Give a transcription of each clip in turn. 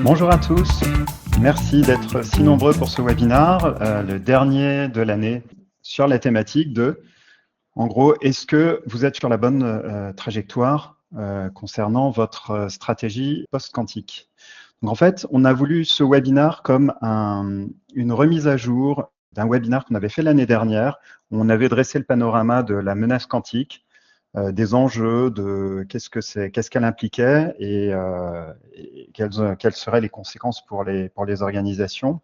Bonjour à tous, merci d'être si nombreux pour ce webinaire, le dernier de l'année sur la thématique de, en gros, est-ce que vous êtes sur la bonne trajectoire concernant votre stratégie post-quantique? Donc en fait, on a voulu ce webinaire comme une remise à jour d'un webinaire qu'on avait fait l'année dernière, où on avait dressé le panorama de la menace quantique, des enjeux, de qu'est-ce qu'elle impliquait et quelles seraient les conséquences pour les organisations.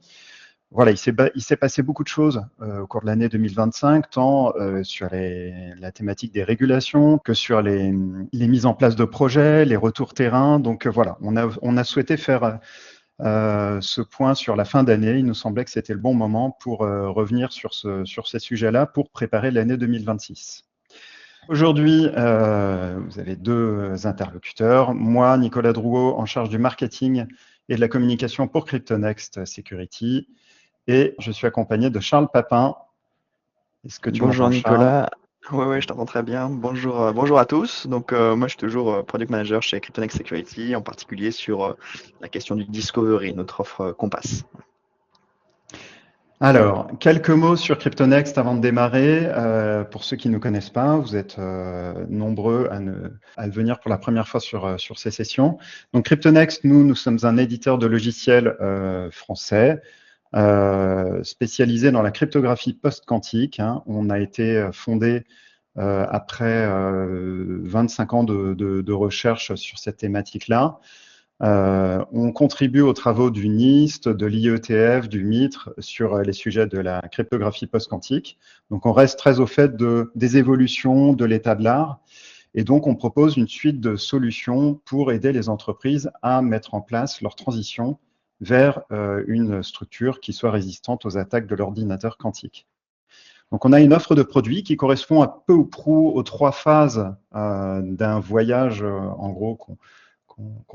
Voilà, il s'est passé beaucoup de choses au cours de l'année 2025, tant sur la thématique des régulations que sur les mises en place de projets, les retours terrain. Donc voilà, on a souhaité faire ce point sur la fin d'année. Il nous semblait que c'était le bon moment pour revenir sur ces sujets-là pour préparer l'année 2026. Aujourd'hui, vous avez deux interlocuteurs. Moi, Nicolas Drouot, en charge du marketing et de la communication pour CryptoNext Security. Et je suis accompagné de Charles Papin. Est-ce que tu Bonjour m'entends, Charles? Nicolas. Oui, je t'entends très bien. Bonjour, bonjour à tous. Donc, moi, je suis toujours Product Manager chez CryptoNext Security, en particulier sur la question du Discovery, notre offre Compass. Alors, quelques mots sur CryptoNext avant de démarrer. Pour ceux qui ne nous connaissent pas, vous êtes nombreux à venir pour la première fois sur ces sessions. Donc, CryptoNext, nous sommes un éditeur de logiciels français spécialisé dans la cryptographie post-quantique. Hein. On a été fondé après 25 ans de recherche sur cette thématique-là. On contribue aux travaux du NIST, de l'IETF, du MITRE sur les sujets de la cryptographie post-quantique. Donc, on reste très au fait des évolutions de l'état de l'art. Et donc, on propose une suite de solutions pour aider les entreprises à mettre en place leur transition vers une structure qui soit résistante aux attaques de l'ordinateur quantique. Donc, on a une offre de produits qui correspond à peu ou prou aux trois phases d'un voyage, en gros, qu'on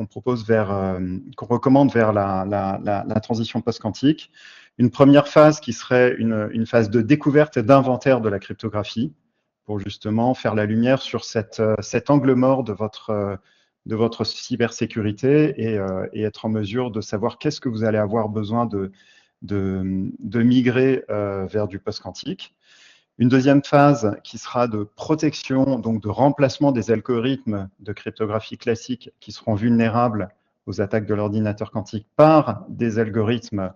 propose qu'on recommande vers la transition post-quantique. Une première phase qui serait une phase de découverte et d'inventaire de la cryptographie pour justement faire la lumière sur cet angle mort de votre cybersécurité et être en mesure de savoir qu'est-ce que vous allez avoir besoin de migrer vers du post-quantique. Une deuxième phase qui sera de protection, donc de remplacement des algorithmes de cryptographie classique qui seront vulnérables aux attaques de l'ordinateur quantique par des algorithmes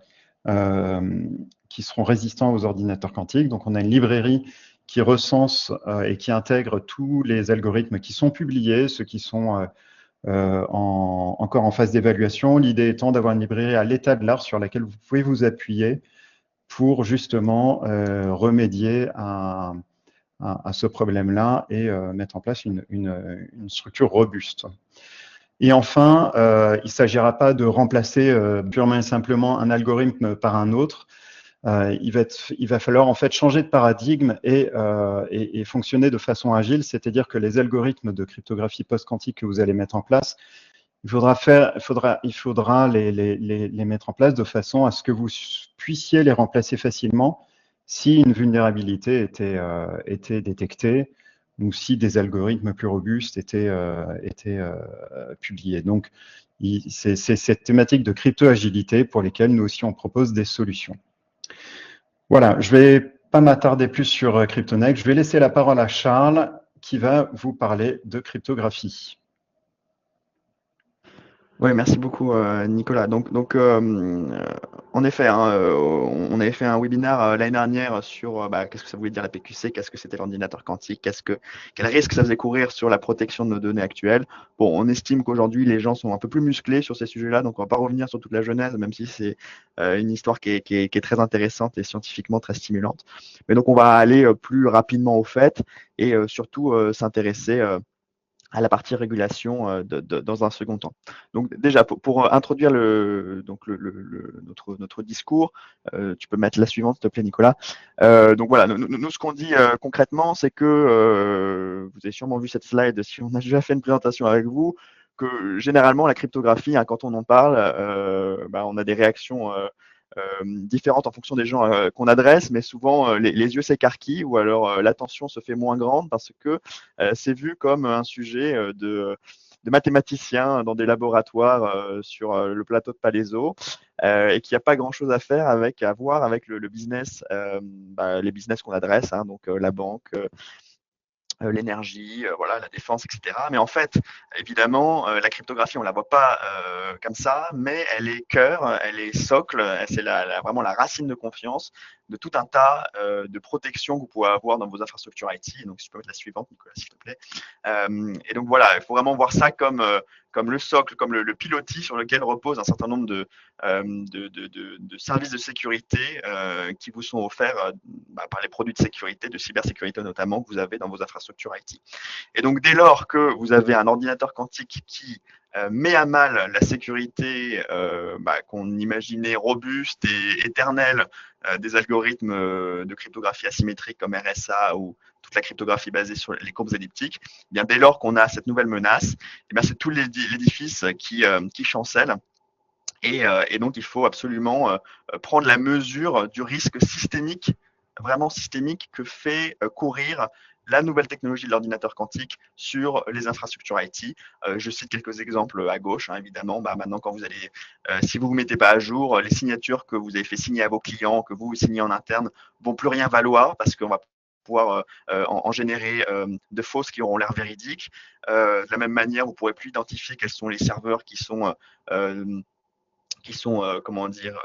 qui seront résistants aux ordinateurs quantiques. Donc, on a une librairie qui recense et qui intègre tous les algorithmes qui sont publiés, ceux qui sont encore en phase d'évaluation. L'idée étant d'avoir une librairie à l'état de l'art sur laquelle vous pouvez vous appuyer pour justement remédier à ce problème-là et mettre en place une structure robuste. Et enfin, il ne s'agira pas de remplacer purement et simplement un algorithme par un autre. Il va falloir en fait changer de paradigme et fonctionner de façon agile, c'est-à-dire que les algorithmes de cryptographie post-quantique que vous allez mettre en place, il faudra les mettre en place de façon à ce que vous puissiez les remplacer facilement si une vulnérabilité était détectée ou si des algorithmes plus robustes étaient publiés. Donc, c'est cette thématique de crypto-agilité pour lesquelles nous aussi on propose des solutions. Voilà, je ne vais pas m'attarder plus sur CryptoNext. Je vais laisser la parole à Charles qui va vous parler de cryptographie. Oui, merci beaucoup Nicolas. Donc en effet, hein, on avait fait un webinaire l'année dernière sur qu'est-ce que ça voulait dire la PQC, qu'est-ce que c'était l'ordinateur quantique, quel risque ça faisait courir sur la protection de nos données actuelles. Bon, on estime qu'aujourd'hui les gens sont un peu plus musclés sur ces sujets-là, donc on va pas revenir sur toute la genèse, même si c'est une histoire qui est très intéressante et scientifiquement très stimulante. Mais donc on va aller plus rapidement au fait et surtout s'intéresser à la partie régulation dans un second temps. Donc déjà, pour introduire notre discours, tu peux mettre la suivante, s'il te plaît, Nicolas. Donc voilà, nous ce qu'on dit concrètement, c'est que, vous avez sûrement vu cette slide, si on a déjà fait une présentation avec vous, que généralement, la cryptographie, hein, quand on en parle, on a des réactions différentes en fonction des gens qu'on adresse, mais souvent les yeux s'écarquillent ou alors l'attention se fait moins grande parce que c'est vu comme un sujet de mathématiciens dans des laboratoires sur le plateau de Palaiseau et qu'il n'y a pas grand-chose à voir avec le business, les business qu'on adresse, hein, donc la banque, l'énergie, voilà, la défense, etc. Mais en fait, évidemment, la cryptographie, on la voit pas comme ça, mais elle est cœur, elle est socle, c'est vraiment la racine de confiance de tout un tas de protections que vous pouvez avoir dans vos infrastructures IT. Donc, si tu peux mettre la suivante, Nicolas, s'il te plaît. Et donc voilà, il faut vraiment voir ça comme le socle, comme le pilotis sur lequel repose un certain nombre de services de sécurité qui vous sont offerts par les produits de sécurité, de cybersécurité notamment, que vous avez dans vos infrastructures IT. Et donc, dès lors que vous avez un ordinateur quantique qui met à mal la sécurité qu'on imaginait robuste et éternelle des algorithmes de cryptographie asymétrique comme RSA ou toute la cryptographie basée sur les courbes elliptiques, eh bien, dès lors qu'on a cette nouvelle menace, eh bien, c'est tout l'édifice qui chancelle. Et donc, il faut absolument prendre la mesure du risque systémique, vraiment systémique, que fait courir la nouvelle technologie de l'ordinateur quantique sur les infrastructures IT. Je cite quelques exemples à gauche, hein, évidemment. Maintenant, quand vous allez, si vous ne vous mettez pas à jour, les signatures que vous avez fait signer à vos clients, que vous signez en interne, vont plus rien valoir parce qu'on va pouvoir en générer de fausses qui auront l'air véridiques. De la même manière, vous ne pourrez plus identifier quels sont les serveurs comment dire,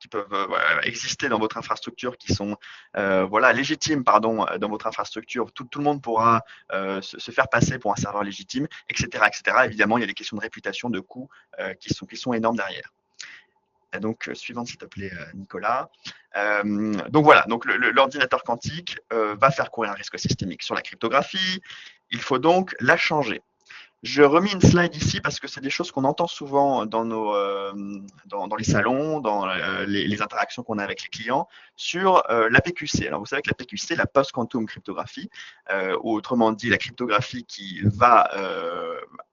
qui peuvent exister dans votre infrastructure, qui sont légitimes dans votre infrastructure. Tout le monde pourra se faire passer pour un serveur légitime, etc., etc. Évidemment, il y a des questions de réputation, de coûts qui sont énormes derrière. Et donc, suivante, s'il te plaît, Nicolas. Donc voilà, donc l'ordinateur quantique va faire courir un risque systémique sur la cryptographie. Il faut donc la changer. Je remis une slide ici parce que c'est des choses qu'on entend souvent dans les salons, dans les interactions qu'on a avec les clients, sur la PQC. Alors, vous savez que la PQC, la post-quantum cryptographie, ou autrement dit, la cryptographie qui va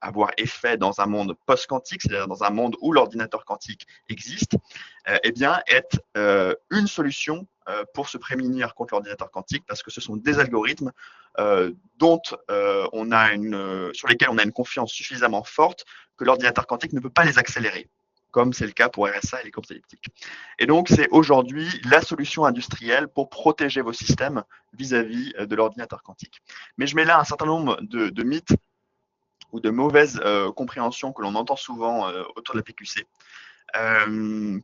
avoir effet dans un monde post-quantique, c'est-à-dire dans un monde où l'ordinateur quantique existe, est une solution pour se prémunir contre l'ordinateur quantique parce que ce sont des algorithmes sur lesquels on a une confiance suffisamment forte que l'ordinateur quantique ne peut pas les accélérer, comme c'est le cas pour RSA et les courbes elliptiques. Et donc, c'est aujourd'hui la solution industrielle pour protéger vos systèmes vis-à-vis de l'ordinateur quantique. Mais je mets là un certain nombre de mythes ou de mauvaises compréhensions que l'on entend souvent autour de la PQC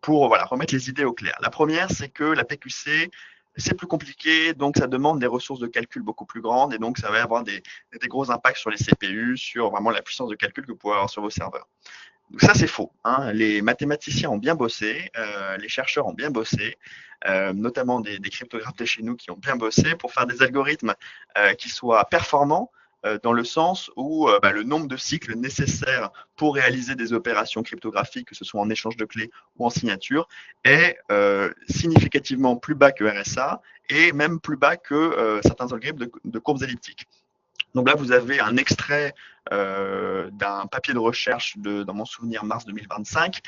pour remettre les idées au clair. La première, c'est que la PQC, c'est plus compliqué, donc ça demande des ressources de calcul beaucoup plus grandes et donc ça va avoir des gros impacts sur les CPU, sur vraiment la puissance de calcul que vous pouvez avoir sur vos serveurs. Donc ça, c'est faux, hein. Les mathématiciens ont bien bossé, les chercheurs ont bien bossé, notamment des cryptographes de chez nous qui ont bien bossé pour faire des algorithmes qui soient performants, dans le sens où le nombre de cycles nécessaires pour réaliser des opérations cryptographiques, que ce soit en échange de clés ou en signature, est significativement plus bas que RSA et même plus bas que certains algorithmes de courbes elliptiques. Donc là, vous avez un extrait d'un papier de recherche dans mon souvenir, mars 2025.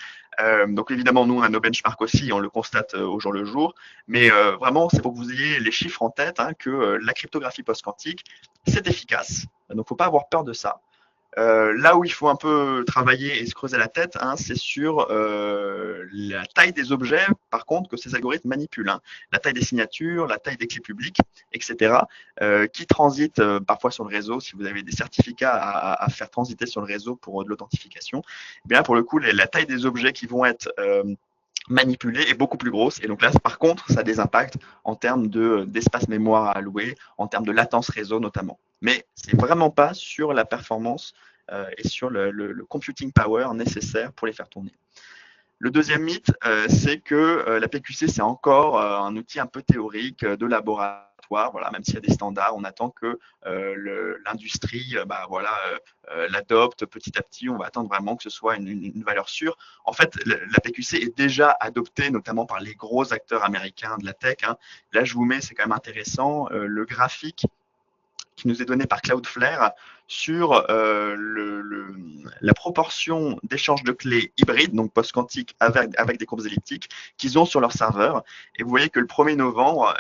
Donc évidemment, nous, on a nos benchmarks aussi, on le constate au jour le jour. Mais vraiment, c'est pour que vous ayez les chiffres en tête, hein, que la cryptographie post-quantique, c'est efficace. Donc, il ne faut pas avoir peur de ça. Là où il faut un peu travailler et se creuser la tête, hein, c'est sur la taille des objets, par contre, que ces algorithmes manipulent. Hein. La taille des signatures, la taille des clés publiques, etc., qui transitent parfois sur le réseau. Si vous avez des certificats à faire transiter sur le réseau pour de l'authentification, eh bien pour le coup, la taille des objets qui vont être manipulés est beaucoup plus grosse. Et donc là, par contre, ça a des impacts en termes d'espace mémoire à allouer, en termes de latence réseau notamment. Mais c'est vraiment pas sur la performance et sur le computing power nécessaire pour les faire tourner. Le deuxième mythe, c'est que la PQC, c'est encore un outil un peu théorique de laboratoire. Voilà, même s'il y a des standards, on attend que l'industrie l'adopte petit à petit. On va attendre vraiment que ce soit une valeur sûre. En fait, la PQC est déjà adoptée, notamment par les gros acteurs américains de la tech. Hein. Là, je vous mets, c'est quand même intéressant, le graphique qui nous est donné par Cloudflare sur la proportion d'échanges de clés hybrides, donc post-quantiques avec des courbes elliptiques, qu'ils ont sur leur serveur. Et vous voyez que le 1er novembre,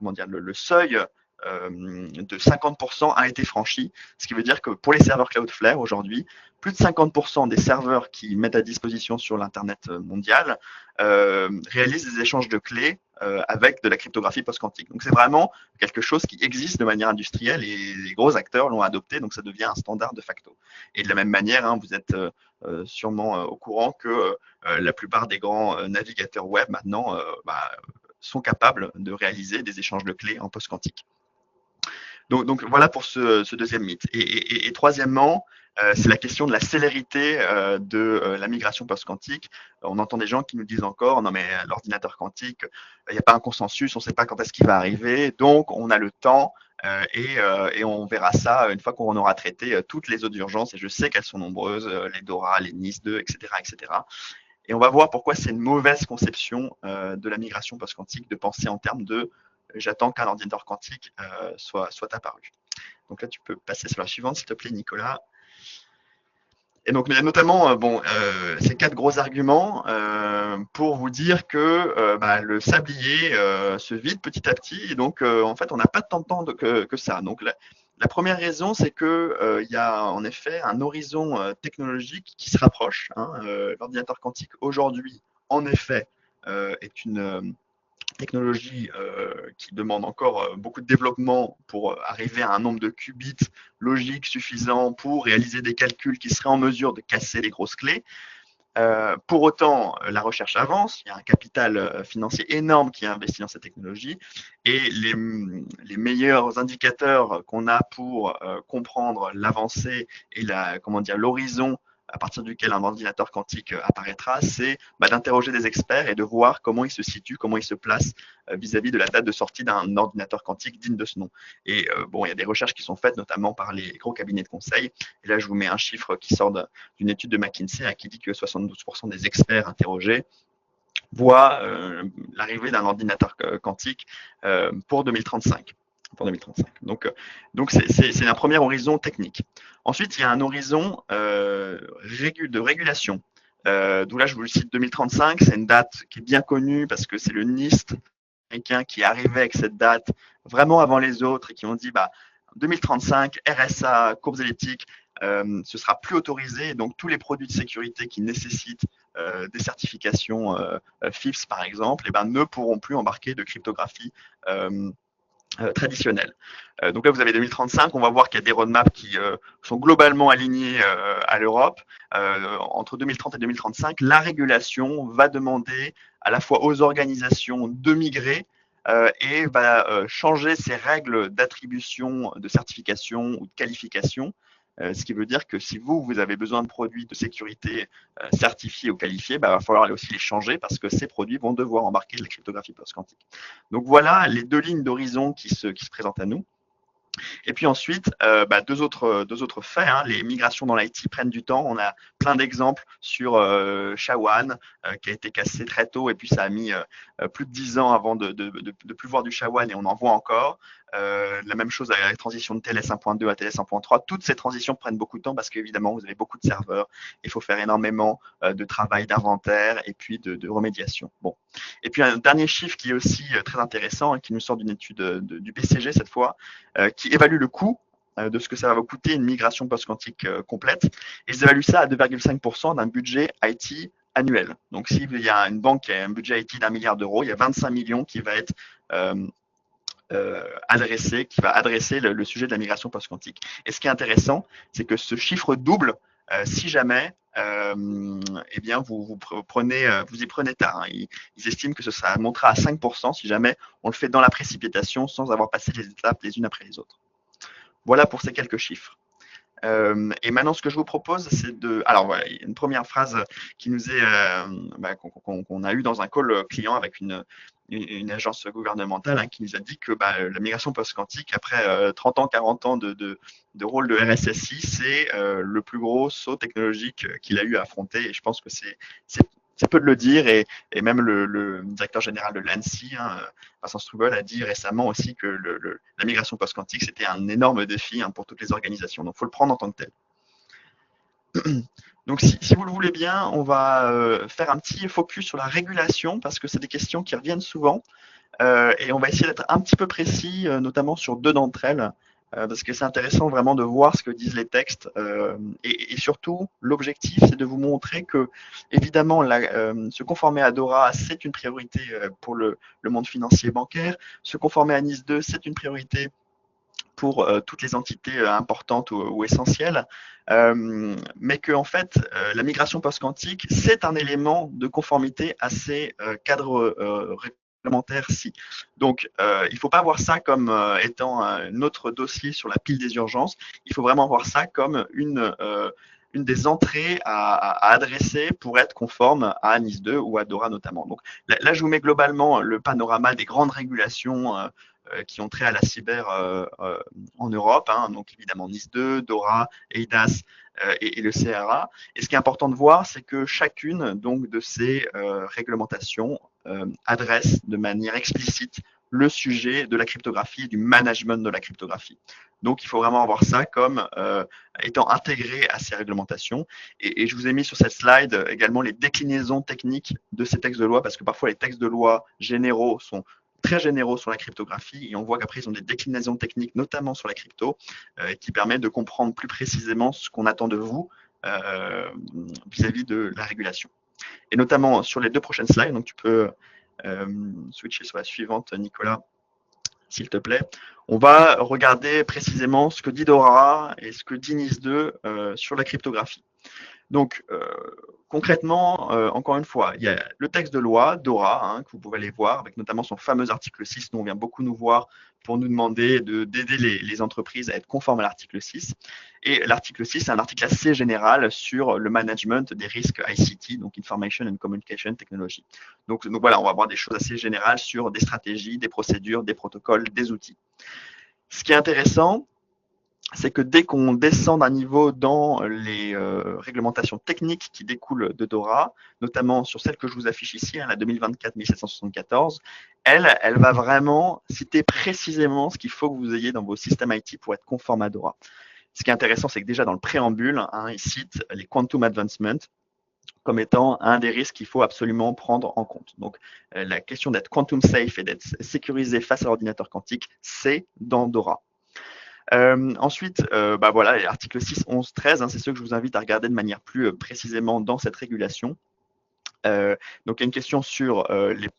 le seuil de 50% a été franchi, ce qui veut dire que pour les serveurs Cloudflare aujourd'hui, plus de 50% des serveurs qui mettent à disposition sur l'Internet mondial réalisent des échanges de clés avec de la cryptographie post-quantique. Donc c'est vraiment quelque chose qui existe de manière industrielle et les gros acteurs l'ont adopté, donc ça devient un standard de facto. Et de la même manière, hein, vous êtes sûrement au courant que la plupart des grands navigateurs web maintenant sont capables de réaliser des échanges de clés en post-quantique. Donc voilà pour ce deuxième mythe. Et troisièmement, c'est la question de la célérité de la migration post-quantique. On entend des gens qui nous disent encore, non mais l'ordinateur quantique, il n'y a pas un consensus, on ne sait pas quand est-ce qu'il va arriver, donc on a le temps et on verra ça une fois qu'on aura traité toutes les autres urgences, et je sais qu'elles sont nombreuses, les DORA, les NIS2, etc., etc. Et on va voir pourquoi c'est une mauvaise conception de la migration post-quantique de penser en termes de j'attends qu'un ordinateur quantique soit apparu. Donc là, tu peux passer sur la suivante, s'il te plaît, Nicolas. Et donc, il y a notamment ces 4 gros arguments pour vous dire que le sablier se vide petit à petit. Et donc, en fait, on n'a pas tant de temps que ça. Donc, la première raison, c'est qu'il y a en effet un horizon technologique qui se rapproche. Hein. L'ordinateur quantique, aujourd'hui, en effet, est une technologie qui demande encore beaucoup de développement pour arriver à un nombre de qubits logiques suffisant pour réaliser des calculs qui seraient en mesure de casser les grosses clés. Pour autant, la recherche avance, il y a un capital financier énorme qui est investi dans cette technologie et les meilleurs indicateurs qu'on a pour comprendre l'avancée et l'horizon à partir duquel un ordinateur quantique apparaîtra, c'est d'interroger des experts et de voir comment ils se situent, comment ils se placent vis-à-vis de la date de sortie d'un ordinateur quantique digne de ce nom. Et il y a des recherches qui sont faites notamment par les gros cabinets de conseil. Et là, je vous mets un chiffre qui sort d'une étude de McKinsey qui dit que 72% des experts interrogés voient l'arrivée d'un ordinateur quantique pour 2035. Donc c'est un premier horizon technique. Ensuite, il y a un horizon de régulation. D'où là, je vous le cite 2035, c'est une date qui est bien connue parce que c'est le NIST américain qui est arrivé avec cette date vraiment avant les autres et qui ont dit 2035, RSA, courbes elliptiques, ce sera plus autorisé. Et donc tous les produits de sécurité qui nécessitent des certifications FIPS par exemple, ne pourront plus embarquer de cryptographie traditionnelle. Donc là, vous avez 2035, on va voir qu'il y a des roadmaps qui sont globalement alignés à l'Europe. Entre 2030 et 2035, la régulation va demander à la fois aux organisations de migrer et va changer ses règles d'attribution, de certification ou de qualification. Ce qui veut dire que si vous avez besoin de produits de sécurité certifiés ou qualifiés, il va falloir aussi les changer parce que ces produits vont devoir embarquer de la cryptographie post-quantique. Donc voilà les 2 lignes d'horizon qui se présentent à nous. Et puis ensuite, deux autres faits. Hein. Les migrations dans l'IT prennent du temps. On a plein d'exemples sur SHA-1 qui a été cassé très tôt et puis ça a mis plus de 10 ans avant de plus voir du SHA-1 et on en voit encore. La même chose avec la transition de TLS 1.2 à TLS 1.3. Toutes ces transitions prennent beaucoup de temps parce qu'évidemment, vous avez beaucoup de serveurs. Il faut faire énormément de travail d'inventaire et puis de remédiation. Bon. Et puis un dernier chiffre qui est aussi très intéressant, qui nous sort d'une étude du BCG cette fois, qui évalue le coût de ce que ça va vous coûter une migration post-quantique complète. Et ils évaluent ça à 2,5% d'un budget IT annuel. Donc s'il y a une banque qui a un budget IT d'1 milliard d'euros, il y a 25 millions qui va être qui va adresser le sujet de la migration post-quantique. Et ce qui est intéressant, c'est que ce chiffre double si jamais vous y prenez tard. Hein. Ils estiment que ça montera à 5% si jamais on le fait dans la précipitation sans avoir passé les étapes les unes après les autres. Voilà pour ces quelques chiffres. Et maintenant, ce que je vous propose, c'est Alors voilà, il y a une première phrase qui nous est qu'on a eu dans un call client avec une agence gouvernementale qui nous a dit que la migration post-quantique, après 30 ans, 40 ans de rôle de RSSI, c'est le plus gros saut technologique qu'il a eu à affronter. Et je pense que c'est peu de le dire. Et même le directeur général de l'ANSSI, Vincent Strubel, a dit récemment aussi que la migration post-quantique, c'était un énorme défi pour toutes les organisations. Donc, il faut le prendre en tant que tel. Donc, si vous le voulez bien, on va faire un petit focus sur la régulation parce que c'est des questions qui reviennent souvent. Et on va essayer d'être un petit peu précis, notamment sur deux d'entre elles, parce que c'est intéressant vraiment de voir ce que disent les textes. Et surtout, l'objectif, c'est de vous montrer que, évidemment, se conformer à DORA, c'est une priorité pour le monde financier et bancaire. Se conformer à NIS 2, c'est une priorité pour toutes les entités importantes ou essentielles, mais que en fait la migration post-quantique c'est un élément de conformité à ces cadres réglementaires-ci. Donc il ne faut pas voir ça comme étant un autre dossier sur la pile des urgences, il faut vraiment voir ça comme une des entrées à adresser pour être conforme à NIS 2 ou à DORA notamment. Donc là, je vous mets globalement le panorama des grandes régulations qui ont trait à la cyber en Europe, hein, donc évidemment NIS 2, DORA, EIDAS et le CRA. Et ce qui est important de voir, c'est que chacune donc de ces réglementations adresse de manière explicite le sujet de la cryptographie et du management de la cryptographie. Donc il faut vraiment avoir ça comme étant intégré à ces réglementations. Et je vous ai mis sur cette slide également les déclinaisons techniques de ces textes de loi, parce que parfois les textes de loi généraux sont très généraux sur la cryptographie et on voit qu'après ils ont des déclinaisons techniques, notamment sur la crypto, qui permettent de comprendre plus précisément ce qu'on attend de vous vis-à-vis de la régulation. Et notamment sur les deux prochaines slides, donc tu peux switcher sur la suivante, Nicolas, s'il te plaît. On va regarder précisément ce que dit Dora et ce que dit NIS 2 sur la cryptographie. Donc, concrètement, encore une fois, il y a le texte de loi, DORA, hein, que vous pouvez aller voir, avec notamment son fameux article 6, dont on vient beaucoup nous voir pour nous demander d'aider les entreprises à être conformes à l'article 6. Et l'article 6, c'est un article assez général sur le management des risques ICT, donc Information and Communication Technology. Donc voilà, on va voir des choses assez générales sur des stratégies, des procédures, des protocoles, des outils. Ce qui est intéressant, c'est que dès qu'on descend d'un niveau dans les réglementations techniques qui découlent de DORA, notamment sur celle que je vous affiche ici, hein, la 2024-1774, elle va vraiment citer précisément ce qu'il faut que vous ayez dans vos systèmes IT pour être conforme à DORA. Ce qui est intéressant, c'est que déjà dans le préambule, hein, il cite les quantum advancement comme étant un des risques qu'il faut absolument prendre en compte. Donc, la question d'être quantum safe et d'être sécurisé face à l'ordinateur quantique, c'est dans DORA. Ensuite, voilà, les articles 6, 11, 13, hein, c'est ceux que je vous invite à regarder de manière plus précisément dans cette régulation. Donc, il y a une question sur les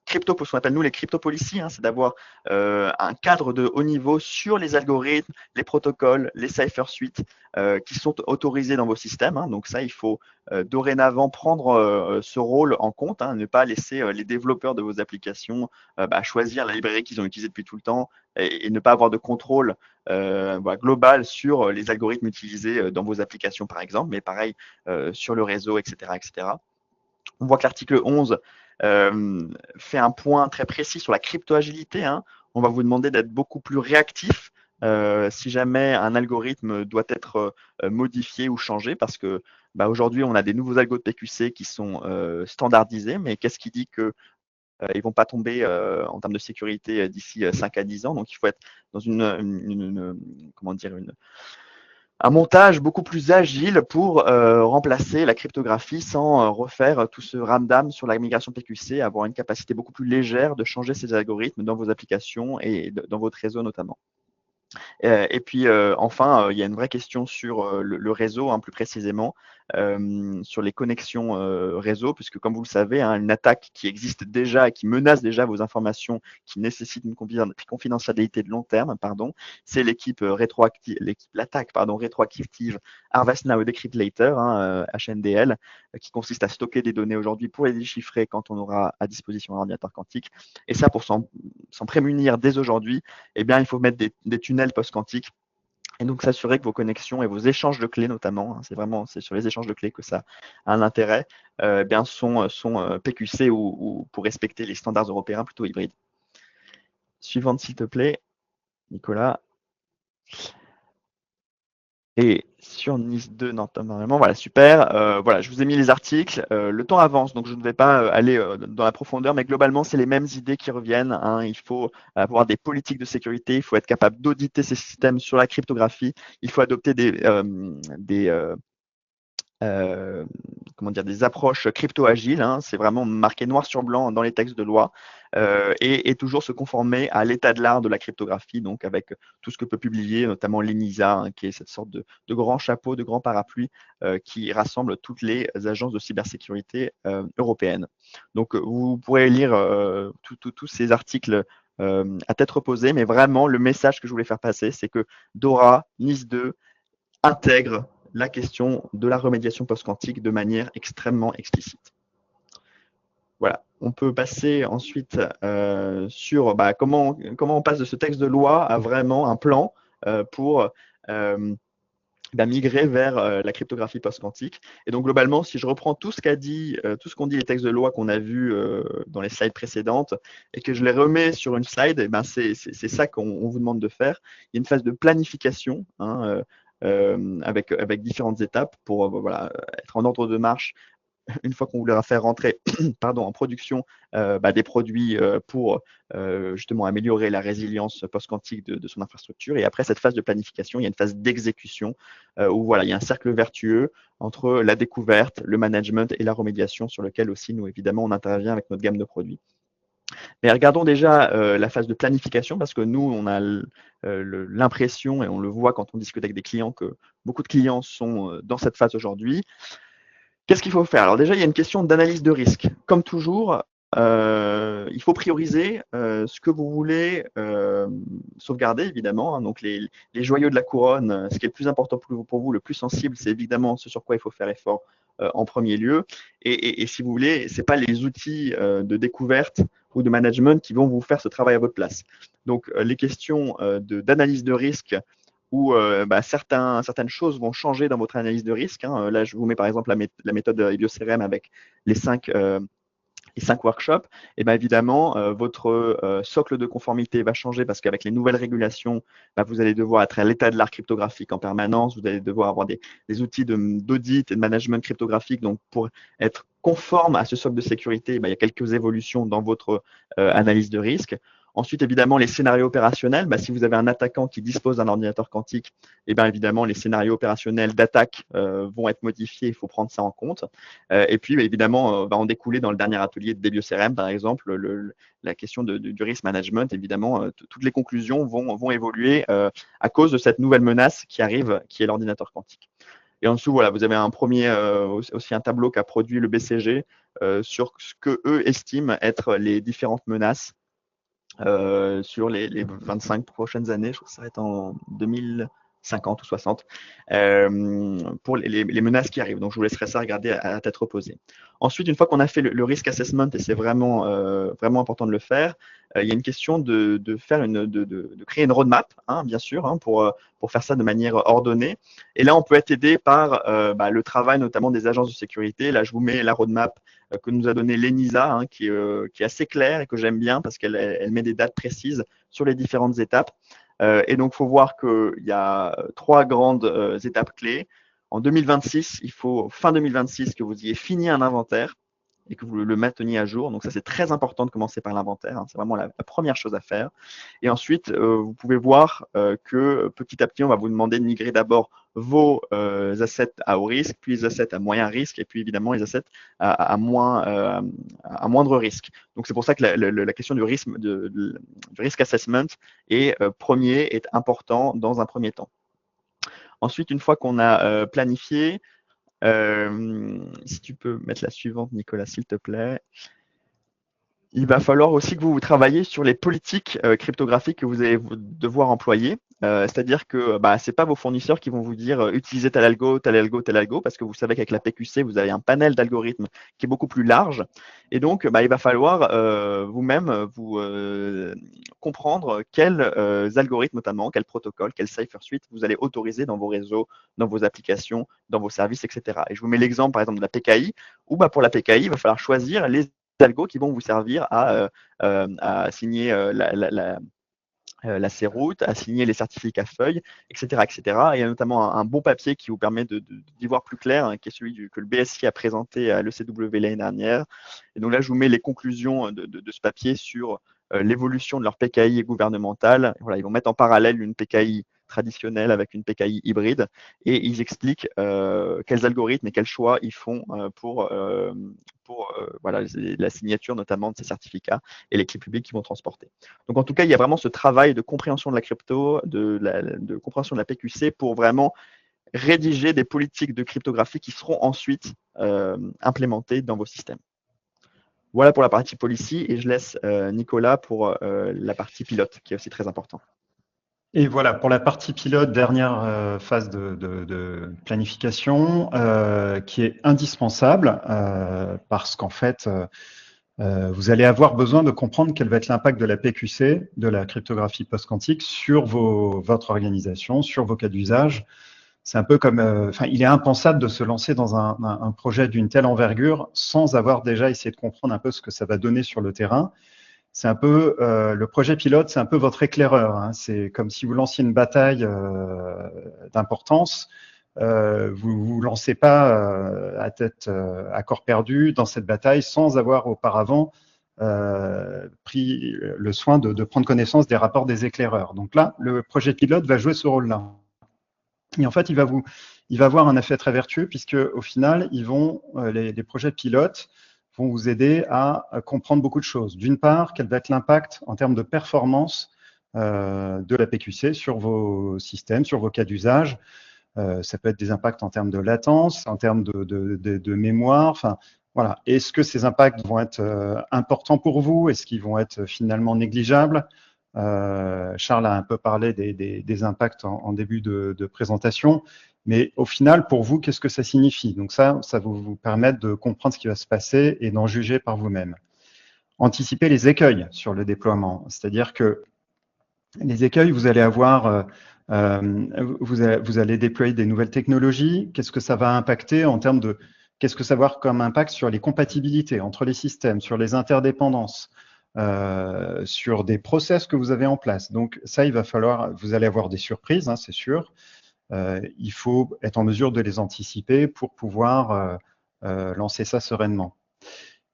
crypto, ce qu'on appelle nous les crypto-policies, hein, c'est d'avoir un cadre de haut niveau sur les algorithmes, les protocoles, les cipher suites qui sont autorisés dans vos systèmes. Hein. Donc ça, il faut dorénavant prendre ce rôle en compte, hein, ne pas laisser les développeurs de vos applications choisir la librairie qu'ils ont utilisée depuis tout le temps et ne pas avoir de contrôle global sur les algorithmes utilisés dans vos applications, par exemple, mais pareil sur le réseau, etc., etc. On voit que l'article 11 fait un point très précis sur la crypto-agilité. Hein. On va vous demander d'être beaucoup plus réactif si jamais un algorithme doit être modifié ou changé, parce que aujourd'hui, on a des nouveaux algos de PQC qui sont standardisés, mais qu'est-ce qui dit que ils vont pas tomber en termes de sécurité d'ici 5 à 10 ans. Donc, il faut être dans un montage beaucoup plus agile pour remplacer la cryptographie sans refaire tout ce ramdam sur la migration PQC, avoir une capacité beaucoup plus légère de changer ces algorithmes dans vos applications et dans votre réseau notamment. Et puis enfin, il y a une vraie question sur le réseau, hein, plus précisément, sur les connexions réseau, puisque comme vous le savez, hein, une attaque qui existe déjà et qui menace déjà vos informations, qui nécessite une confidentialité de long terme, c'est l'attaque rétroactive Harvest Now Decrypt Later, hein, HNDL, qui consiste à stocker des données aujourd'hui pour les déchiffrer quand on aura à disposition un ordinateur quantique. Et ça, pour s'en prémunir dès aujourd'hui, eh bien, il faut mettre des tunnels post-quantiques et donc s'assurer que vos connexions et vos échanges de clés notamment, hein, c'est sur les échanges de clés que ça a un intérêt, sont PQC ou pour respecter les standards européens plutôt hybrides. Suivante s'il te plaît, Nicolas. Et sur Nice 2, non, normalement, voilà, super. Voilà, je vous ai mis les articles. Le temps avance, donc je ne vais pas aller dans la profondeur, mais globalement, c'est les mêmes idées qui reviennent. Hein. Il faut avoir des politiques de sécurité, il faut être capable d'auditer ces systèmes sur la cryptographie, il faut adopter des euh, comment dire, des approches crypto-agiles, hein, c'est vraiment marqué noir sur blanc dans les textes de loi, et toujours se conformer à l'état de l'art de la cryptographie, donc avec tout ce que peut publier notamment l'ENISA, hein, qui est cette sorte de grand chapeau, de grand parapluie qui rassemble toutes les agences de cybersécurité européennes. Donc vous pourrez lire tous ces articles à tête reposée, mais vraiment le message que je voulais faire passer, c'est que DORA, NIS2, intègre la question de la remédiation post-quantique de manière extrêmement explicite. Voilà. On peut passer ensuite sur comment on passe de ce texte de loi à vraiment un plan pour migrer vers la cryptographie post-quantique. Et donc globalement, si je reprends tout ce qu'a dit, tout ce qu'ont dit les textes de loi qu'on a vus dans les slides précédentes et que je les remets sur une slide, et ben c'est ça qu'on vous demande de faire. Il y a une phase de planification, hein, avec différentes étapes pour voilà, être en ordre de marche une fois qu'on voudra faire rentrer pardon, en production des produits pour justement améliorer la résilience post-quantique de son infrastructure. Et après cette phase de planification, il y a une phase d'exécution où voilà, il y a un cercle vertueux entre la découverte, le management et la remédiation sur lequel aussi nous, évidemment, on intervient avec notre gamme de produits. Mais regardons déjà la phase de planification parce que nous, on a l'impression et on le voit quand on discute avec des clients que beaucoup de clients sont dans cette phase aujourd'hui. Qu'est-ce qu'il faut faire? Alors déjà, il y a une question d'analyse de risque. Comme toujours, il faut prioriser ce que vous voulez sauvegarder, évidemment, hein. Donc les joyaux de la couronne, ce qui est le plus important pour vous, le plus sensible, c'est évidemment ce sur quoi il faut faire effort en premier lieu. Et si vous voulez, ce n'est pas les outils de découverte ou de management qui vont vous faire ce travail à votre place. Donc les questions d'analyse de risque où certaines choses vont changer dans votre analyse de risque, hein. Là, je vous mets par exemple la méthode EbioCRM avec les 5 workshops. Et bien évidemment, votre socle de conformité va changer parce qu'avec les nouvelles régulations, vous allez devoir être à l'état de l'art cryptographique en permanence. Vous allez devoir avoir des outils d'audit et de management cryptographique. Donc, pour être conforme à ce socle de sécurité, il y a quelques évolutions dans votre analyse de risque. Ensuite, évidemment, les scénarios opérationnels. Si vous avez un attaquant qui dispose d'un ordinateur quantique, et bien évidemment, les scénarios opérationnels d'attaque vont être modifiés. Il faut prendre ça en compte. Et puis, évidemment, va en découler dans le dernier atelier de DebioCRM, par exemple, la question du risk management. Évidemment, toutes les conclusions vont évoluer à cause de cette nouvelle menace qui arrive, qui est l'ordinateur quantique. Et en dessous, voilà, vous avez un premier, aussi un tableau qu'a produit le BCG sur ce que eux estiment être les différentes menaces sur les 25 prochaines années. Je crois que ça va être en 2050 ou 60 pour les menaces qui arrivent. Donc, je vous laisserai ça regarder à tête reposée. Ensuite, une fois qu'on a fait le risk assessment, et c'est vraiment, vraiment important de le faire, il y a une question de créer une roadmap, hein, bien sûr, hein, pour faire ça de manière ordonnée. Et là, on peut être aidé par le travail notamment des agences de sécurité. Là, je vous mets la roadmap que nous a donné l'ENISA, hein, qui est assez claire et que j'aime bien parce qu'elle met des dates précises sur les différentes étapes. Et donc, il faut voir qu'il y a 3 grandes étapes clés. En 2026, il faut, fin 2026, que vous ayez fini un inventaire et que vous le mainteniez à jour. Donc ça, c'est très important de commencer par l'inventaire, hein. C'est vraiment la première chose à faire. Et ensuite, vous pouvez voir que petit à petit, on va vous demander de migrer d'abord vos assets à haut risque, puis les assets à moyen risque, et puis évidemment les assets à moindre risque. Donc c'est pour ça que la question du risk assessment est premier, est important dans un premier temps. Ensuite, une fois qu'on a planifié, si tu peux mettre la suivante, Nicolas, s'il te plaît. Il va falloir aussi que vous travaillez sur les politiques cryptographiques que vous allez devoir employer. C'est-à-dire que ce n'est pas vos fournisseurs qui vont vous dire utilisez tel algo, tel algo, tel algo, parce que vous savez qu'avec la PQC, vous avez un panel d'algorithmes qui est beaucoup plus large. Et donc, il va falloir vous-même vous comprendre quels algorithmes notamment, quels protocoles, quels cipher suite vous allez autoriser dans vos réseaux, dans vos applications, dans vos services, etc. Et je vous mets l'exemple, par exemple, de la PKI, où pour la PKI, il va falloir choisir les algos qui vont vous servir à signer la CRoute, à signer les certificats feuilles, etc., etc. Et il y a notamment un bon papier qui vous permet d'y voir plus clair, hein, qui est celui que le BSI a présenté à l'ECW l'année dernière. Et donc là, je vous mets les conclusions de ce papier sur l'évolution de leur PKI gouvernementale. Voilà, ils vont mettre en parallèle une PKI traditionnelle avec une PKI hybride, et ils expliquent quels algorithmes et quels choix ils font pour voilà, la signature notamment de ces certificats et les clés publiques qu'ils vont transporter. Donc en tout cas, il y a vraiment ce travail de compréhension de la crypto, de compréhension de la PQC pour vraiment rédiger des politiques de cryptographie qui seront ensuite implémentées dans vos systèmes. Voilà pour la partie policy, et je laisse Nicolas pour la partie pilote, qui est aussi très importante. Et voilà, pour la partie pilote, dernière phase de planification, qui est indispensable, parce qu'en fait, vous allez avoir besoin de comprendre quel va être l'impact de la PQC, de la cryptographie post-quantique, sur votre organisation, sur vos cas d'usage. C'est un peu comme, il est impensable de se lancer dans un projet d'une telle envergure sans avoir déjà essayé de comprendre un peu ce que ça va donner sur le terrain. C'est un peu, le projet pilote, c'est un peu votre éclaireur, hein. C'est comme si vous lanciez une bataille d'importance. Vous vous lancez pas à corps perdu dans cette bataille sans avoir auparavant pris le soin de prendre connaissance des rapports des éclaireurs. Donc là, le projet pilote va jouer ce rôle-là. Et en fait, il va avoir un effet très vertueux, puisque au final, les projets pilotes vont vous aider à comprendre beaucoup de choses. D'une part, quel va être l'impact en termes de performance de la PQC sur vos systèmes, sur vos cas d'usage. Ça peut être des impacts en termes de latence, en termes de mémoire. Enfin, voilà. Est-ce que ces impacts vont être importants pour vous? Est-ce qu'ils vont être finalement négligeables? Charles a un peu parlé des impacts en début de présentation. Mais au final, pour vous, qu'est-ce que ça signifie? Donc ça va vous permettre de comprendre ce qui va se passer et d'en juger par vous-même. Anticiper les écueils sur le déploiement. C'est-à-dire que les écueils, vous allez avoir, vous allez déployer des nouvelles technologies. Qu'est-ce que ça va impacter en termes de, qu'est-ce que ça va avoir comme impact sur les compatibilités entre les systèmes, sur les interdépendances, sur des process que vous avez en place. Donc ça, il va falloir, vous allez avoir des surprises, hein, c'est sûr. Il faut être en mesure de les anticiper pour pouvoir lancer ça sereinement.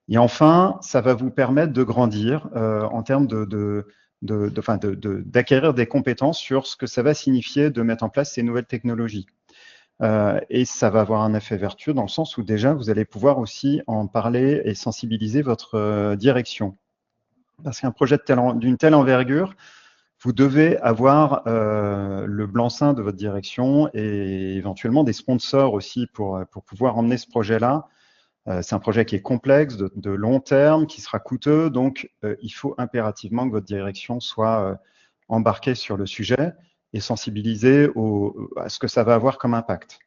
Et enfin, ça va vous permettre de grandir en termes d'acquérir des compétences sur ce que ça va signifier de mettre en place ces nouvelles technologies. Et ça va avoir un effet vertueux dans le sens où déjà, vous allez pouvoir aussi en parler et sensibiliser votre direction. Parce qu'un projet d'une telle envergure, vous devez avoir le blanc-seing de votre direction et éventuellement des sponsors aussi pour pouvoir emmener ce projet-là. C'est un projet qui est complexe, de long terme, qui sera coûteux, donc il faut impérativement que votre direction soit embarquée sur le sujet et sensibilisée à ce que ça va avoir comme impact.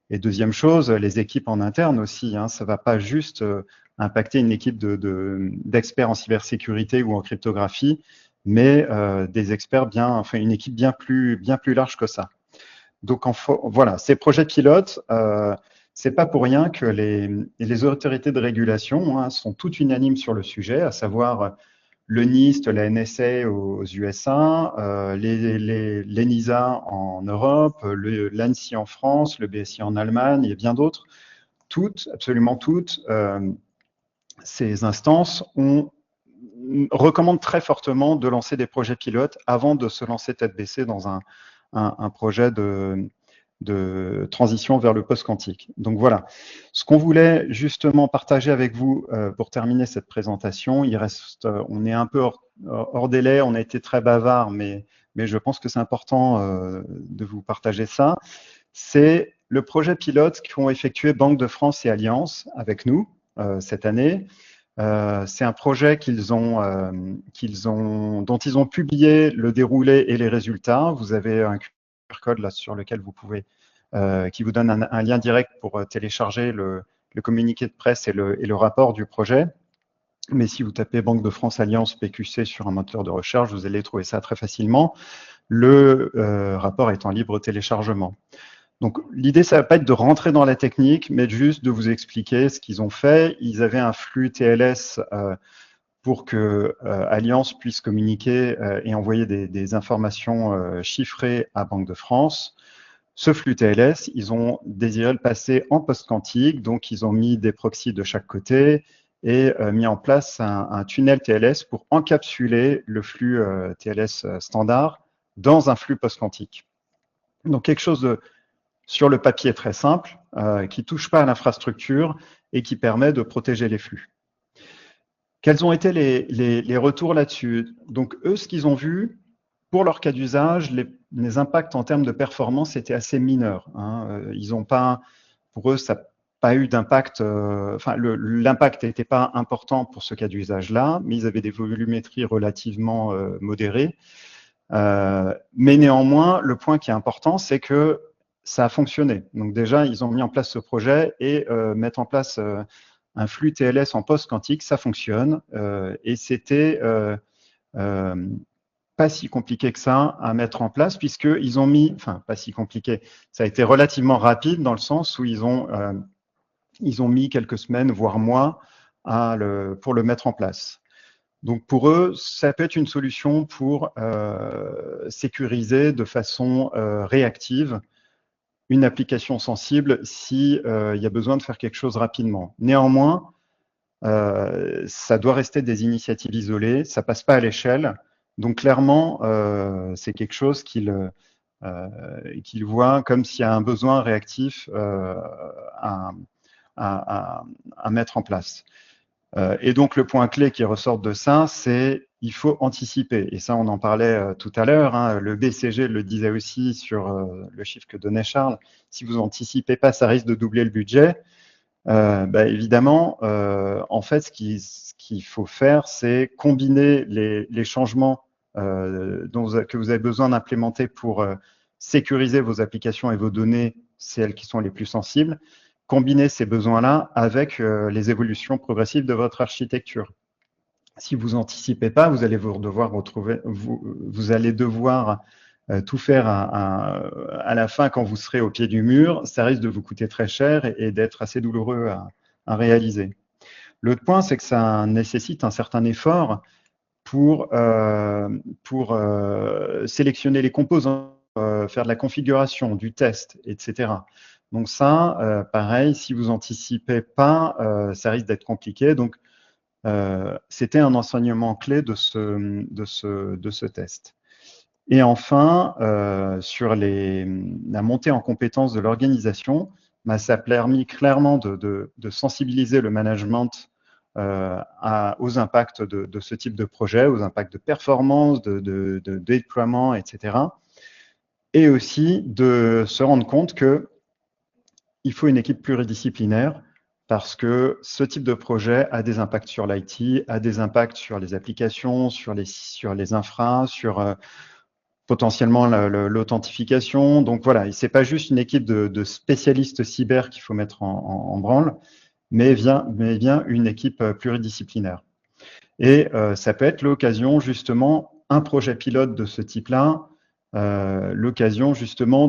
Et deuxième chose, les équipes en interne aussi, hein, ça ne va pas juste impacter une équipe d'experts en cybersécurité ou en cryptographie, mais des experts une équipe bien plus large que ça. Donc voilà, ces projets pilotes, c'est pas pour rien que les autorités de régulation, hein, sont toutes unanimes sur le sujet, à savoir le NIST, la NSA aux USA, l'ENISA en Europe, l'ANSSI en France, le BSI en Allemagne et bien d'autres. Toutes, absolument toutes, ces instances recommandent très fortement de lancer des projets pilotes avant de se lancer tête baissée dans un projet de transition vers le post-quantique. Donc voilà, ce qu'on voulait justement partager avec vous pour terminer cette présentation, on est un peu hors délai, on a été très bavard, mais je pense que c'est important de vous partager ça. C'est le projet pilote qu'ont effectué Banque de France et Allianz avec nous cette année. C'est un projet dont ils ont publié le déroulé et les résultats. Vous avez un QR code là sur lequel vous pouvez, qui vous donne un lien direct pour télécharger le communiqué de presse et le rapport du projet. Mais si vous tapez Banque de France Alliance PQC sur un moteur de recherche, vous allez trouver ça très facilement. Le rapport est en libre téléchargement. Donc, l'idée, ça ne va pas être de rentrer dans la technique, mais juste de vous expliquer ce qu'ils ont fait. Ils avaient un flux TLS pour que Allianz puisse communiquer et envoyer des informations chiffrées à Banque de France. Ce flux TLS, ils ont désiré le passer en post-quantique, donc ils ont mis des proxys de chaque côté et mis en place un tunnel TLS pour encapsuler le flux TLS standard dans un flux post-quantique. Donc quelque chose de, sur le papier très simple, qui ne touche pas à l'infrastructure et qui permet de protéger les flux. Quels ont été les retours là-dessus? Donc eux, ce qu'ils ont vu, pour leur cas d'usage, les impacts en termes de performance étaient assez mineurs. Ils n'ont pas, pour eux, ça n'a pas eu d'impact, enfin, l'impact n'était pas important pour ce cas d'usage-là, mais ils avaient des volumétries relativement modérées. Mais néanmoins, le point qui est important, c'est que ça a fonctionné. Donc déjà, ils ont mis en place ce projet et mettre en place un flux TLS en post-quantique, ça fonctionne. Et c'était pas si compliqué que ça à mettre en place, puisqu'ils ont mis, enfin, pas si compliqué, ça a été relativement rapide dans le sens où ils ont mis quelques semaines, voire mois, pour le mettre en place. Donc pour eux, ça peut être une solution pour sécuriser de façon réactive une application sensible si il y a besoin de faire quelque chose rapidement. Néanmoins, ça doit rester des initiatives isolées, ça passe pas à l'échelle. Donc clairement, c'est quelque chose qu'ils voient comme s'il y a un besoin réactif à mettre en place. Et donc le point clé qui ressort de ça, c'est il faut anticiper. Et ça, on en parlait tout à l'heure. Hein, le BCG le disait aussi sur le chiffre que donnait Charles. Si vous anticipez pas, ça risque de doubler le budget. Évidemment, en fait, ce qu'il faut faire, c'est combiner les changements que vous avez besoin d'implémenter pour sécuriser vos applications et vos données, celles qui sont les plus sensibles, combiner ces besoins-là avec les évolutions progressives de votre architecture. Si vous anticipez pas, vous allez vous allez devoir tout faire à la fin quand vous serez au pied du mur. Ça risque de vous coûter très cher et d'être assez douloureux à réaliser. L'autre point, c'est que ça nécessite un certain effort pour sélectionner les composants, faire de la configuration, du test, etc. Donc ça, pareil, si vous anticipez pas, ça risque d'être compliqué. Donc, c'était un enseignement clé de ce test. Et enfin, sur la montée en compétence de l'organisation, ça a permis clairement de sensibiliser le management aux impacts de ce type de projet, aux impacts de performance, de déploiement, etc. Et aussi de se rendre compte qu'il faut une équipe pluridisciplinaire parce que ce type de projet a des impacts sur l'IT, a des impacts sur les applications, sur les infras, sur potentiellement l'authentification. Donc voilà, c'est pas juste une équipe de spécialistes cyber qu'il faut mettre en branle, mais bien une équipe pluridisciplinaire. Et ça peut être l'occasion, justement, un projet pilote de ce type-là, l'occasion justement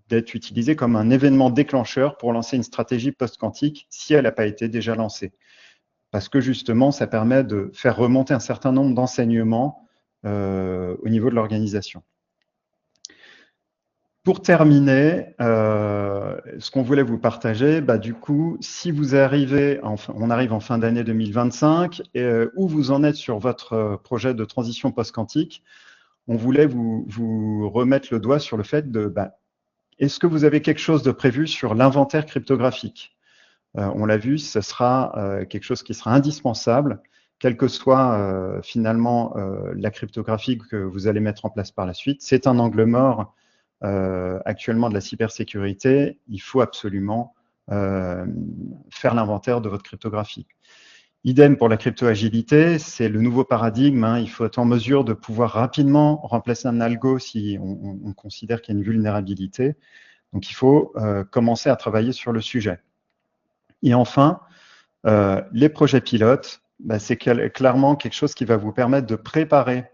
d'être utilisé comme un événement déclencheur pour lancer une stratégie post-quantique si elle n'a pas été déjà lancée. Parce que justement, ça permet de faire remonter un certain nombre d'enseignements au niveau de l'organisation. Pour terminer, ce qu'on voulait vous partager, du coup, si vous arrivez, on arrive en fin d'année 2025, où vous en êtes sur votre projet de transition post-quantique, on voulait vous remettre le doigt sur le fait de, est-ce que vous avez quelque chose de prévu sur l'inventaire cryptographique? On l'a vu, ce sera quelque chose qui sera indispensable, quelle que soit finalement la cryptographie que vous allez mettre en place par la suite. C'est un angle mort actuellement de la cybersécurité. Il faut absolument faire l'inventaire de votre cryptographie. Idem pour la crypto-agilité, c'est le nouveau paradigme. Il faut être en mesure de pouvoir rapidement remplacer un algo si on considère qu'il y a une vulnérabilité. Donc, il faut commencer à travailler sur le sujet. Et enfin, les projets pilotes, c'est clairement quelque chose qui va vous permettre de préparer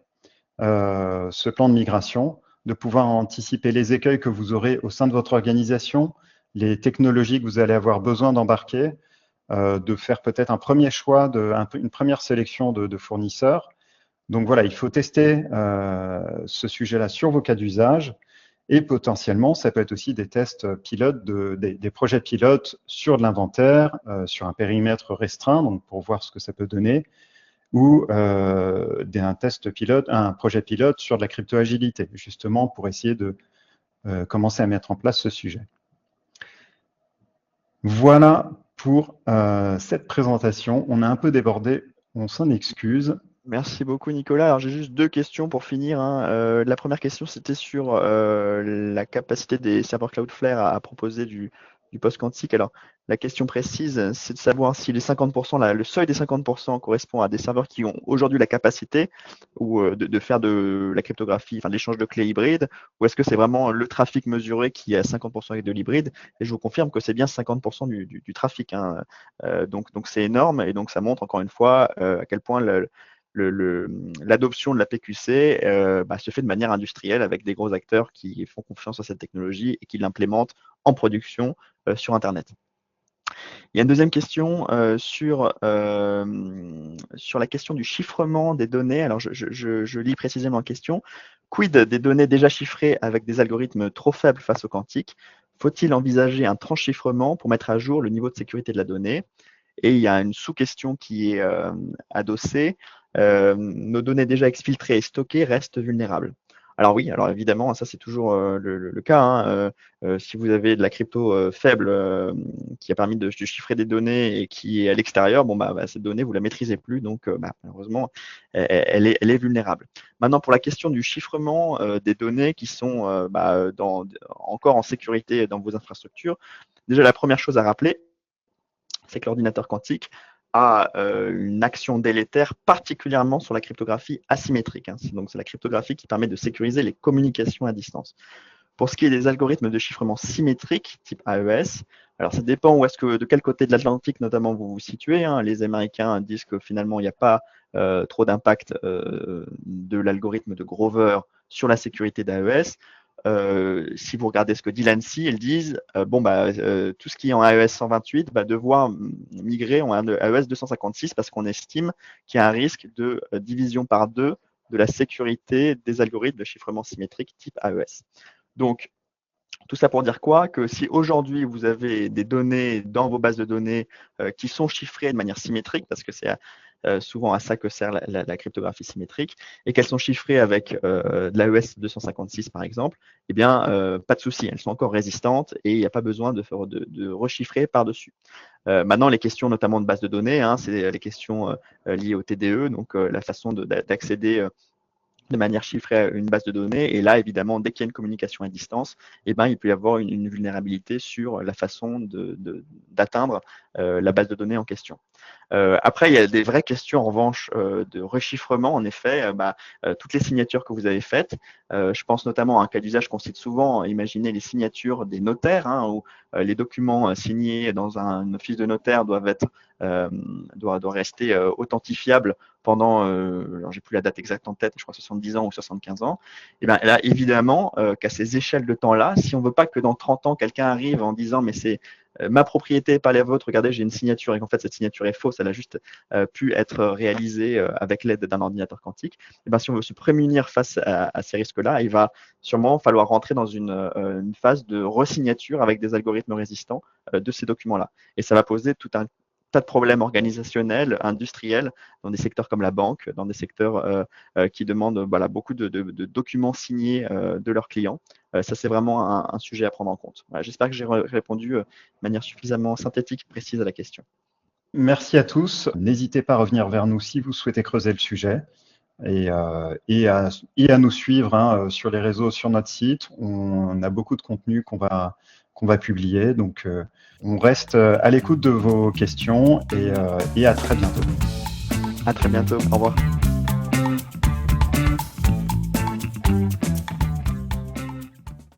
ce plan de migration, de pouvoir anticiper les écueils que vous aurez au sein de votre organisation, les technologies que vous allez avoir besoin d'embarquer, de faire peut-être un premier choix, une première sélection de fournisseurs. Donc voilà, il faut tester ce sujet-là sur vos cas d'usage. Et potentiellement, ça peut être aussi des tests pilotes, des projets pilotes sur de l'inventaire, sur un périmètre restreint, donc pour voir ce que ça peut donner, ou un projet pilote sur de la crypto-agilité, justement pour essayer de commencer à mettre en place ce sujet. Voilà pour cette présentation. On a un peu débordé, on s'en excuse. Merci beaucoup Nicolas. Alors j'ai juste 2 questions pour finir, hein. La première question, c'était sur la capacité des serveurs Cloudflare à proposer du post-quantique. Alors la question précise, c'est de savoir si les 50%, le seuil des 50% correspond à des serveurs qui ont aujourd'hui la capacité ou de faire de la cryptographie, enfin de l'échange de clés hybrides, ou est-ce que c'est vraiment le trafic mesuré qui est à 50% avec de l'hybride. Et je vous confirme que c'est bien 50% du trafic, hein. Donc c'est énorme, et donc ça montre encore une fois à quel point l'adoption de la PQC se fait de manière industrielle avec des gros acteurs qui font confiance à cette technologie et qui l'implémentent en production sur Internet. Il y a une deuxième question sur la question du chiffrement des données. Alors, je lis précisément la question. Quid des données déjà chiffrées avec des algorithmes trop faibles face au quantique? Faut-il envisager un transchiffrement pour mettre à jour le niveau de sécurité de la donnée? Et il y a une sous-question qui est adossée. Nos données déjà exfiltrées et stockées restent vulnérables. Alors oui, alors évidemment, ça c'est toujours le cas, hein. Si vous avez de la crypto faible qui a permis de chiffrer des données et qui est à l'extérieur, bon cette donnée vous la maîtrisez plus, donc malheureusement elle est vulnérable. Maintenant pour la question du chiffrement des données qui sont encore en sécurité dans vos infrastructures, déjà la première chose à rappeler, c'est que l'ordinateur quantique a une action délétère, particulièrement sur la cryptographie asymétrique, hein. Donc, c'est la cryptographie qui permet de sécuriser les communications à distance. Pour ce qui est des algorithmes de chiffrement symétrique, type AES, alors ça dépend de quel côté de l'Atlantique notamment vous vous situez, hein. Les Américains disent que finalement il n'y a pas trop d'impact de l'algorithme de Grover sur la sécurité d'AES. Si vous regardez ce que dit l'ANSI, ils disent tout ce qui est en AES 128 va devoir migrer en AES 256 parce qu'on estime qu'il y a un risque de division par 2 de la sécurité des algorithmes de chiffrement symétrique type AES. Donc, tout ça pour dire quoi? Que si aujourd'hui vous avez des données dans vos bases de données qui sont chiffrées de manière symétrique, parce que c'est souvent à ça que sert la cryptographie symétrique, et qu'elles sont chiffrées avec de l'AES 256 par exemple, eh bien pas de souci, elles sont encore résistantes et il n'y a pas besoin de rechiffrer par-dessus. Maintenant, les questions notamment de base de données, hein, c'est les questions liées au TDE, donc la façon d'accéder de manière chiffrée à une base de données. Et là, évidemment, dès qu'il y a une communication à distance, il peut y avoir une vulnérabilité sur la façon d'atteindre la base de données en question. Après, il y a des vraies questions, en revanche, de rechiffrement. En effet, toutes les signatures que vous avez faites, je pense notamment à un cas d'usage qu'on cite souvent, imaginez les signatures des notaires, hein, où les documents signés dans un office de notaire doivent rester authentifiables pendant, alors j'ai plus la date exacte en tête, je crois 70 ans ou 75 ans. Et bien là, évidemment, qu'à ces échelles de temps-là, si on veut pas que dans 30 ans, quelqu'un arrive en disant mais c'est ma propriété, pas la vôtre, regardez, j'ai une signature, et qu'en fait cette signature est fausse, elle a juste pu être réalisée avec l'aide d'un ordinateur quantique. Et bien si on veut se prémunir face à ces risques-là, il va sûrement falloir rentrer dans une phase de resignature avec des algorithmes résistants de ces documents-là. Et ça va poser tout un tas de problèmes organisationnels, industriels, dans des secteurs comme la banque, dans des secteurs qui demandent beaucoup de documents signés de leurs clients. Ça, c'est vraiment un sujet à prendre en compte. Voilà, j'espère que j'ai répondu de manière suffisamment synthétique et précise à la question. Merci à tous. N'hésitez pas à revenir vers nous si vous souhaitez creuser le sujet et à nous suivre sur les réseaux, sur notre site. On a beaucoup de contenu qu'on va publier. Donc, on reste à l'écoute de vos questions et à très bientôt. À très bientôt. Au revoir.